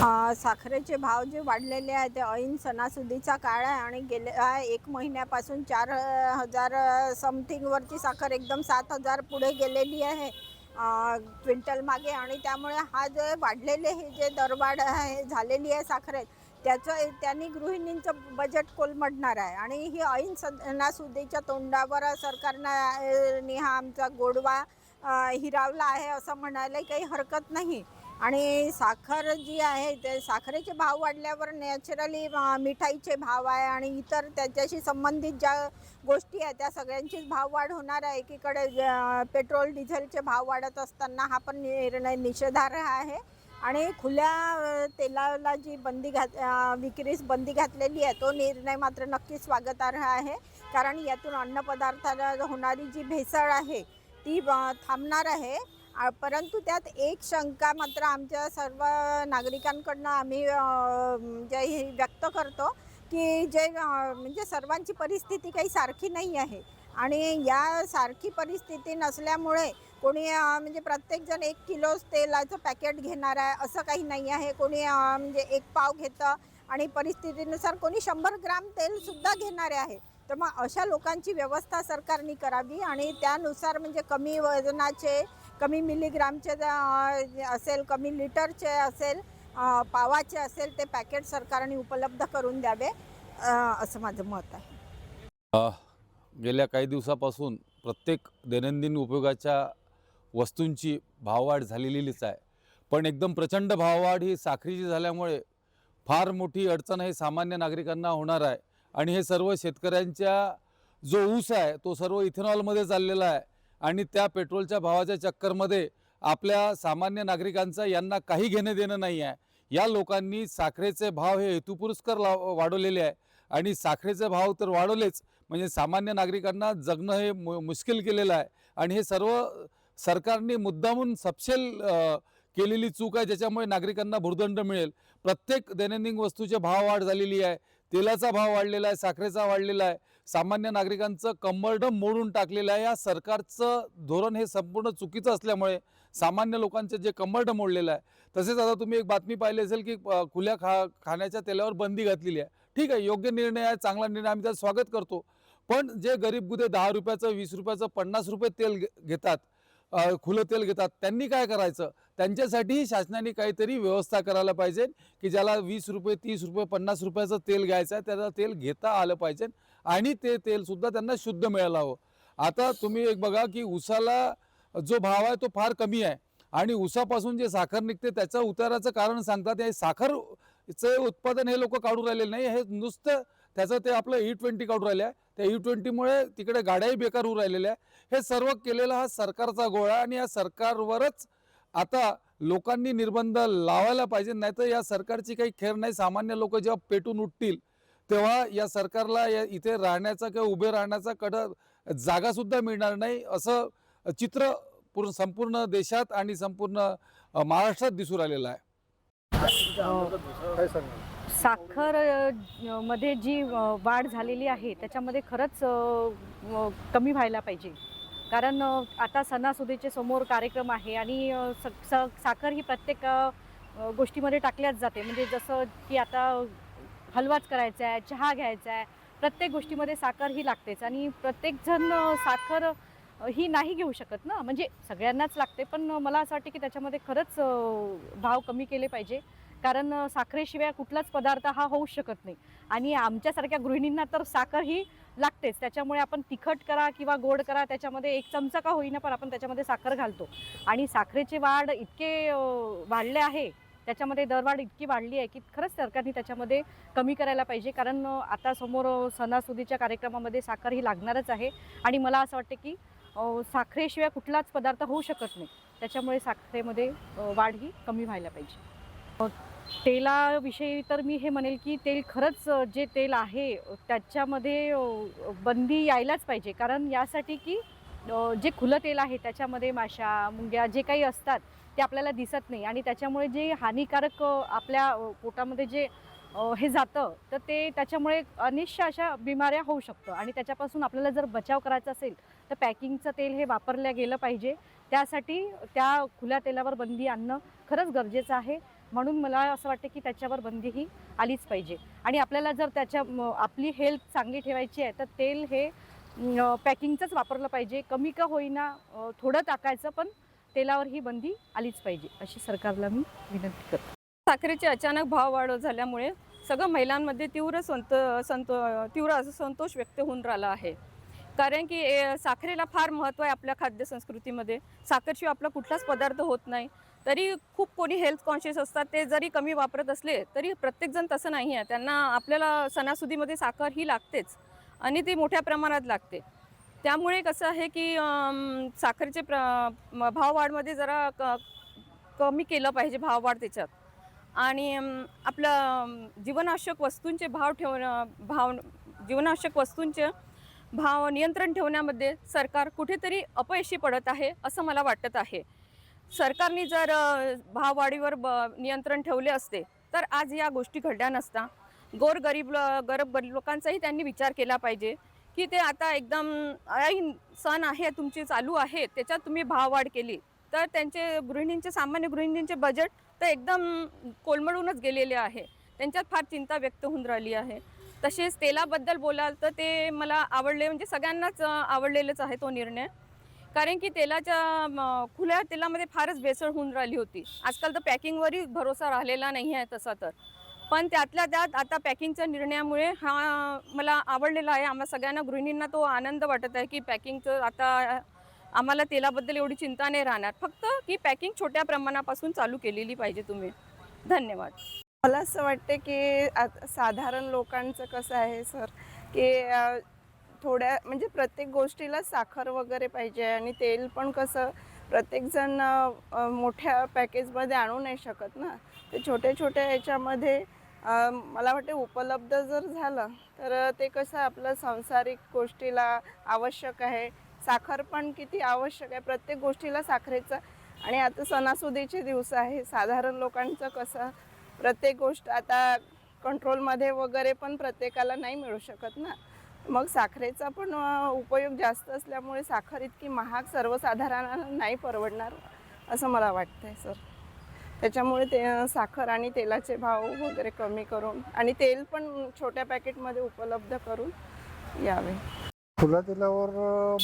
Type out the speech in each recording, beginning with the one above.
साखरेचे भाव जे वाढलेले आहेत ते ऐन सणासुदीचा काळ आहे आणि गेल्या 1 महिन्यापासून 4,000 समथिंगवरची साखर एकदम 7,000 पुढे गेलेली आहे क्विंटल मागे. आणि त्यामुळे हा जे वाढलेले हे जे दरवाढ आहे झालेली आहे साखरेत, त्यांनी गृहिणींचं बजेट कोलमडणार आहे. आणि ही ऐन सणासुदीच्या तोंडावर सरकारने हा आमचा गोडवा हिरावला आहे असं म्हणायला काही हरकत नाही. आणि साखर जी आहे ते साखरेचे भाव वाढल्यावर नॅचरली मिठाईचे भाव आहे आणि इतर त्याच्याशी संबंधित ज्या गोष्टी आहेत त्या सगळ्यांचीच भाववाढ होणार आहे. एकीकडे पेट्रोल डिझेलचे भाव वाढत असताना हा पण निर्णय निषेधार्ह आहे. आणि खुल्या तेलाला जी विक्रीस बंदी घातलेली आहे तो निर्णय मात्र नक्कीच स्वागतार्ह आहे. कारण यातून अन्नपदार्थाला होणारी जी भेसळ आहे ती थांबणार आहे. परंतु त्यात एक शंका मात्र आमच्या सर्व नागरिकांकडनं आम्ही जे व्यक्त करतो की म्हणजे सर्वांची परिस्थिती काही सारखी नाही आहे. आणि या सारखी परिस्थिती नसल्यामुळे कोणी म्हणजे प्रत्येकजण 1 किलो तेलाचं पॅकेट घेणार आहे असं काही नाही आहे. कोणी म्हणजे 1 पाव घेतं आणि परिस्थितीनुसार कोणी 100 ग्राम तेलसुद्धा घेणारे आहे. तर मग अशा लोकांची व्यवस्था सरकारने करावी आणि त्यानुसार म्हणजे कमी वजनाचे, कमी मिलीग्रामचे असेल, कमी लिटरचे असेल, पावाचे असेल ते पॅकेट सरकारने उपलब्ध करून द्यावे असं माझं मत आहे. गेल्या काही दिवसापासून प्रत्येक दैनंदिन उपयोगाच्या वस्तूंची भाववाढ झालेलीच आहे. पण एकदम प्रचंड भाववाढ ही साखरेची झाल्यामुळे फार मोठी अडचण हे सामान्य नागरिकांना होणार आहे. आणि हे सर्व शेतकऱ्यांच्या जो ऊस आहे तो सर्व इथेनॉलमध्ये चाललेला आहे. आणि त्या पेट्रोलच्या भावाच्या चक्करमध्ये आपल्या सामान्य नागरिकांचा यांना काही घेणं देणं नाही आहे. या लोकांनी साखरेचे भाव हे हेतुपुरस्सर वाढवलेले आहे. आणि साखरेचे भाव तर वाढवलेच, म्हणजे सामान्य नागरिकांना जगणं हे मुश्किल केलेलं आहे. आणि हे सर्व सरकारने मुद्दामून सपशेल केलेली चूक आहे, ज्याच्यामुळे नागरिकांना भुर्दंड मिळेल. प्रत्येक दैनंदिन वस्तूचे भाव वाढ झालेली आहे. तेलाचा भाव वाढलेला आहे, साखरेचा वाढलेला आहे. सामान्य नागरिकांचं कंबरडं मोडून टाकलेलं आहे. या सरकारचं धोरण हे संपूर्ण चुकीचं असल्यामुळे सामान्य लोकांचे जे कंबरडं मोडलेलं आहे. तसेच आता तुम्ही एक बातमी पाहिली असेल की खुल्या खाण्याच्या तेलावर बंदी घातलेली आहे. ठीक आहे, योग्य निर्णय आहे, चांगला निर्णय, आम्ही त्याचं स्वागत करतो. पण जे गरीब गुदे 10 रुपयाचं, 20 रुपयाचं, 50 रुपये तेल घेतात, खुलं तेल घेतात, त्यांनी काय करायचं? त्यांच्यासाठीही शासनाने काहीतरी व्यवस्था करायला पाहिजे की ज्याला 20 रुपये, 30 रुपये, 50 रुपयाचं तेल घ्यायचं आहे त्याला तेल घेता आलं पाहिजे आणि ते तेलसुद्धा त्यांना शुद्ध मिळायला हवं. आता तुम्ही एक बघा की ऊसाला जो भाव आहे तो फार कमी आहे आणि ऊसापासून जे साखर निघते त्याचं उताराचं कारण सांगतात. हे साखरचं उत्पादन हे लोक काढून राहिलेलं नाही, हे नुसतं त्याचं ते आपलं E20 काढून राहिले आहे. त्या E20मुळे तिकडे गाड्याही बेकार होऊन राहिलेल्या आहे. हे सर्व केलेला हा सरकारचा गोळा आणि या सरकारवरच आता लोकांनी निर्बंध लावायला पाहिजे, नाहीतर या सरकारची काही खेर नाही. सामान्य लोक जेव्हा पेटून उठतील तेव्हा या सरकारला इथे राहण्याचा किंवा उभे राहण्याचा जागासुद्धा मिळणार नाही, असं चित्र संपूर्ण देशात आणि संपूर्ण महाराष्ट्रात दिसून राहिलेलं आहे. साखर मध्ये जी वाढ झालेली आहे त्याच्यामध्ये खरंच कमी व्हायला पाहिजे. कारण आता सणासुदीचे समोर कार्यक्रम आहे आणि साखर ही प्रत्येक गोष्टीमध्ये टाकल्याच जाते. म्हणजे जसं की आता हलवाच करायचा आहे, चहा घ्यायचा आहे, प्रत्येक गोष्टीमध्ये साखर ही लागतेच. आणि प्रत्येकजण साखर ही नाही घेऊ शकत ना, म्हणजे सगळ्यांनाच लागते. पण मला असं वाटतं की त्याच्यामध्ये खरंच भाव कमी केले पाहिजे. कारण साखरेशिवाय कुठलाच पदार्थ हा होऊ शकत नाही. आणि आमच्यासारख्या गृहिणींना तर साखर ही लागतेच. त्याच्यामुळे आपण तिखट करा किंवा गोड करा, त्याच्यामध्ये 1 चमचा का होईना पण आपण त्याच्यामध्ये साखर घालतो. आणि साखरेचे वाढ इतके वाढले आहे, त्याच्यामध्ये दरवाढ इतकी वाढली आहे की खरंच सरकारने त्याच्यामध्ये कमी करायला पाहिजे. कारण आता समोर सणासुदीच्या कार्यक्रमामध्ये साखर ही लागणारच आहे. आणि मला असं वाटतं की साखरेशिवाय कुठलाच पदार्थ होऊ शकत नाही. त्याच्यामुळे साखरेमध्ये वाढ ही कमी व्हायला पाहिजे. तेलाविषयी तर मी हे म्हणेल की तेल खरंच जे तेल आहे त्याच्यामध्ये बंदी यायलाच पाहिजे. कारण यासाठी की जे खुलं तेल आहे त्याच्यामध्ये माशा, मुंग्या जे काही असतात ते आपल्याला दिसत नाही. आणि त्याच्यामुळे जे हानिकारक आपल्या पोटामध्ये जे हे जातं तर ते त्याच्यामुळे अनिष्ट अशा बिमाऱ्या होऊ शकतं. आणि त्याच्यापासून आपल्याला जर बचाव करायचा असेल तर पॅकिंगचं तेल हे वापरलं गेलं पाहिजे. त्यासाठी त्या खुल्या तेलावर बंदी आणणं खरंच गरजेचं आहे. म्हणून मला असं वाटतं की त्याच्यावर बंदी ही आलीच पाहिजे. आणि आपल्याला जर आपली हेल्थ चांगली ठेवायची आहे तर तेल हे पॅकिंगचंच वापरलं पाहिजे. कमी का होईना थोडं टाकायचं, पण तेलावर ही बंदी आलीच पाहिजे अशी सरकारला मी विनंती करते. साखरेचे अचानक भाव वाढ झाल्यामुळे सगळं महिलांमध्ये तीव्र असं संतोष व्यक्त होऊन राहिला आहे. कारण की साखरेला फार महत्त्व आहे आपल्या खाद्यसंस्कृतीमध्ये. साखरशिवाय आपला कुठलाच पदार्थ होत नाही. तरी खूप कोणी हेल्थ कॉन्शियस असतात, ते जरी कमी वापरत असले तरी प्रत्येकजण तसं नाही आहे. त्यांना आपल्याला सणासुदीमध्ये साखर ही लागतेच आणि ती मोठ्या प्रमाणात लागते. त्यामुळे कसं आहे की साखरेचे भाववाढमध्ये जरा कमी केलं पाहिजे भाववाढ त्याच्यात. आणि जीवनावश्यक वस्तूंचे जीवनावश्यक वस्तूंचे भाव नियंत्रण ठेवण्यामध्ये सरकार कुठेतरी अपयशी पडत आहे असं मला वाटत आहे. सरकारने जर भाववाढीवर नियंत्रण ठेवले असते तर आज या गोष्टी घडल्या नसता. गरीब लोकांचाही त्यांनी विचार केला पाहिजे की ते आता एकदम ऐन सण आहे तुमचे चालू आहे, त्याच्यात तुम्ही भाववाढ केली तर सामान्य गृहिणींचे बजेट तर एकदम कोलमडूनच गेलेले आहे. त्यांच्यात फार चिंता व्यक्त होऊन राहिली आहे. तसेच तेलाबद्दल बोलाल तर ते मला आवडले, म्हणजे सगळ्यांनाच आवडलेलंच आहे तो निर्णय. कारण की खुल्या तेलामध्ये फारच भेसळ होऊन राहिली होती. आजकाल तर पॅकिंगवरही भरोसा राहिलेला नाही आहे तसा तर. पण त्यातल्या त्यात आता पॅकिंगच्या निर्णयामुळे हा मला आवडलेला आहे. आम्हा सगळ्यांना गृहिणींना तो आनंद वाटत आहे की पॅकिंगचं आता आम्हाला तेलाबद्दल एवढी चिंता नाही राहणार. फक्त की पॅकिंग छोट्या प्रमाणापासून चालू केलेली पाहिजे तुम्ही. धन्यवाद. मला असं वाटते की साधारण लोकांचं कसं आहे सर, की थोड्या म्हणजे प्रत्येक गोष्टीला साखर वगैरे पाहिजे आणि तेल पण कसं प्रत्येकजण मोठ्या पॅकेजमध्ये आणू नाही शकत ना. ते छोट्या छोट्या याच्यामध्ये मला वाटते उपलब्ध जर झालं तर ते कसं आपलं सांसारिक गोष्टीला आवश्यक आहे. साखर पण किती आवश्यक आहे, प्रत्येक गोष्टीला साखरेचं. आणि आता सणासुदीचे दिवस आहे, साधारण लोकांचं कसं प्रत्येक गोष्ट आता कंट्रोलमध्ये वगैरे पण प्रत्येकाला नाही मिळू शकत ना. मग साखरेचा पण उपयोग जास्त असल्यामुळे साखर इतकी महाग सर्वसाधारणांना नाही परवडणार असं मला वाटतं आहे सर. त्याच्यामुळे ते साखर आणि तेलाचे भाव वगैरे कमी करून आणि तेल पण छोट्या पॅकेटमध्ये उपलब्ध करून यावे. खुल्या तेलावर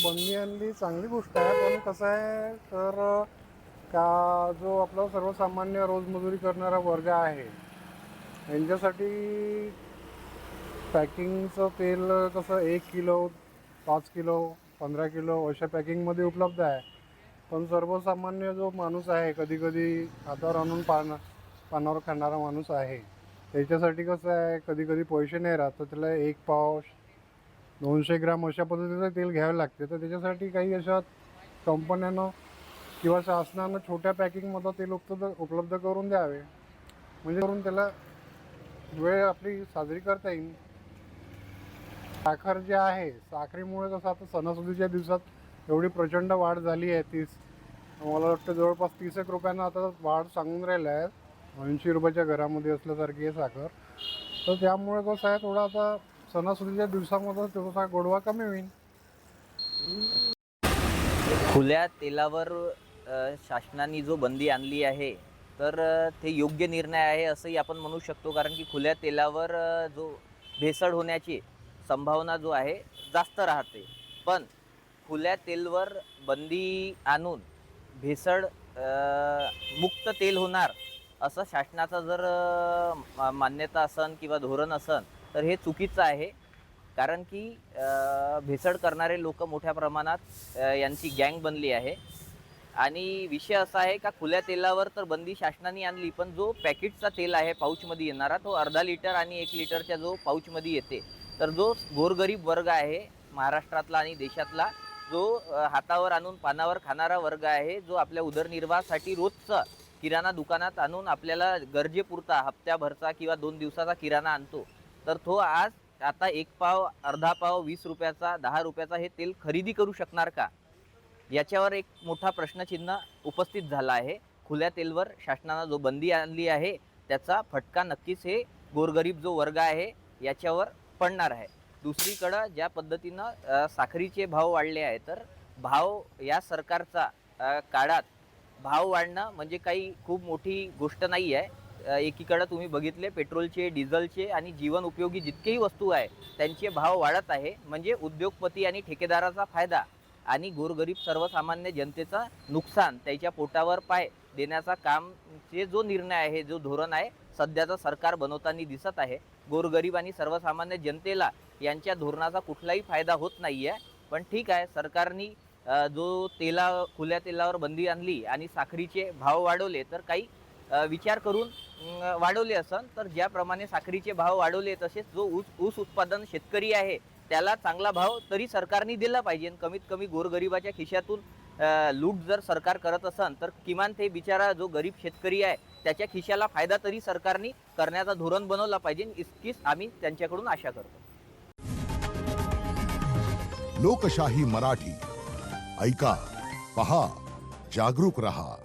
बंदी आणली चांगली गोष्ट आहे, पण कसं आहे तर का जो आपला सर्वसामान्य रोजमजुरी करणारा वर्ग आहे यांच्यासाठी पॅकिंगचं तेल कसं 1 किलो 5 किलो 15 किलो अशा पॅकिंगमध्ये उपलब्ध आहे. पण सर्वसामान्य जो माणूस आहे, कधी कधी हातावर आणून पानावर खाणारा माणूस आहे, त्याच्यासाठी कसं आहे कधी कधी पैसे नाही राहत, तर त्याला 1 पाव 200 ग्राम अशा पद्धतीचं तेल घ्यावे लागते. तर त्याच्यासाठी काही अशा कंपन्यानं किंवा शासनानं छोट्या पॅकिंगमध्ये तेल उपलब्ध करून द्यावे, म्हणजे करून त्याला वेळ आपली साजरी करता येईल. साखर जे आहे, साखरेमुळे कसं आता सणासुदीच्या दिवसात एवढी प्रचंड वाढ झाली आहे. मला वाटतं जवळपास 30 रुपयांना आता वाढ सांगून राहिल्या आहेत. 80 रुपयाच्या घरामध्ये असल्यासारखी आहे साखर. तर त्यामुळे कसं आहे थोडा आता सणासुदीच्या दिवसामध्ये थोडासा गोडवा कमी होईल. खुल्या तेलावर शासनाने जो बंदी आणली आहे तर ते योग्य निर्णय आहे असंही आपण म्हणू शकतो. कारण की खुल्या तेलावर जो भेसळ होण्याची संभावना जो आहे जास्त राहते. पण खुल्या तेलवर बंदी आणून भेसळ मुक्त तेल होणार असं शासनाचा जर मान्यता असन किंवा धोरण असन तर हे चुकीचं आहे. कारण की भेसळ करणारे लोक मोठ्या प्रमाणात यांची गँग बनली आहे. आणि विषय असा आहे का खुल्या तेलावर तर बंदी शासनाने आणली, पण जो पॅकेटचा तेल आहे पाऊचमध्ये येणारा तो अर्धा लिटर आणि 1 लिटरच्या जो पाऊचमध्ये येते, तर जो गोरगरीब वर्ग आहे महाराष्ट्रातला आणि देशातला, जो हातावर आणून पानावर खाणारा वर्ग आहे, जो आपल्या उदरनिर्वाहासाठी रोजचा किराणा दुकानात आणून आपल्याला गरजेपुरता हप्त्याभरचा किंवा 2 दिवसाचा किराणा आणतो, तर तो आता 1 पाव अर्धा पाव 20 रुपयाचा 10 रुपयाचा हे तेल खरेदी करू शकणार का, याच्यावर एक मोठा प्रश्नचिन्ह उपस्थित झाला आहे. खुल्या तेलवर शासनानं जो बंदी आणली आहे त्याचा फटका नक्कीच हे गोरगरीब जो वर्ग आहे याच्यावर पडणार आहे. दुसरीकडं ज्या पद्धतीनं साखरीचे भाव वाढले आहे, तर भाव या सरकारचा काळात भाव वाढणं म्हणजे काही खूप मोठी गोष्ट नाही आहे. एकीकडे तुम्ही बघितले पेट्रोलचे, डिझेलचे आणि जीवन उपयोगी जितकेही वस्तू आहे त्यांचे भाव वाढत आहे. म्हणजे उद्योगपती आणि ठेकेदाराचा फायदा आणि गोरगरीब सर्वसामान्य जनतेचा नुकसान, त्याच्या पोटावर पाय देण्याचा कामचे जो निर्णय आहे, जो धोरण आहे सध्याचं सरकार बनवताना दिसत आहे. गोरगरीब आणि सर्वसामान्य जनतेला यांच्या धोरणाचा कुठलाही फायदा होत नाही आहे. पण ठीक आहे, सरकारने जो खुल्या तेलावर बंदी आणली आणि साखरीचे भाव वाढवले तर काही विचार करून वाढवले असन. तर ज्याप्रमाणे साखरीचे भाव वाढवले तसेच जो ऊस उत्पादन शेतकरी आहे त्याला चांगला भाव तरी सरकारने दिला पाहिजे. कमीत कमी गोरगरिबाच्या खिशातून लूट जर सरकार करत असन तर किमान ते बिचारा जो गरीब शेतकरी आहे त्याच्या खिशाला फायदा तरी सरकारने करण्याचा धोरण बनवला पाहिजे, इतकीच आम्ही त्यांच्याकडून आशा करतो. लोकशाही मराठी ऐका, पहा, जागरूक रहा.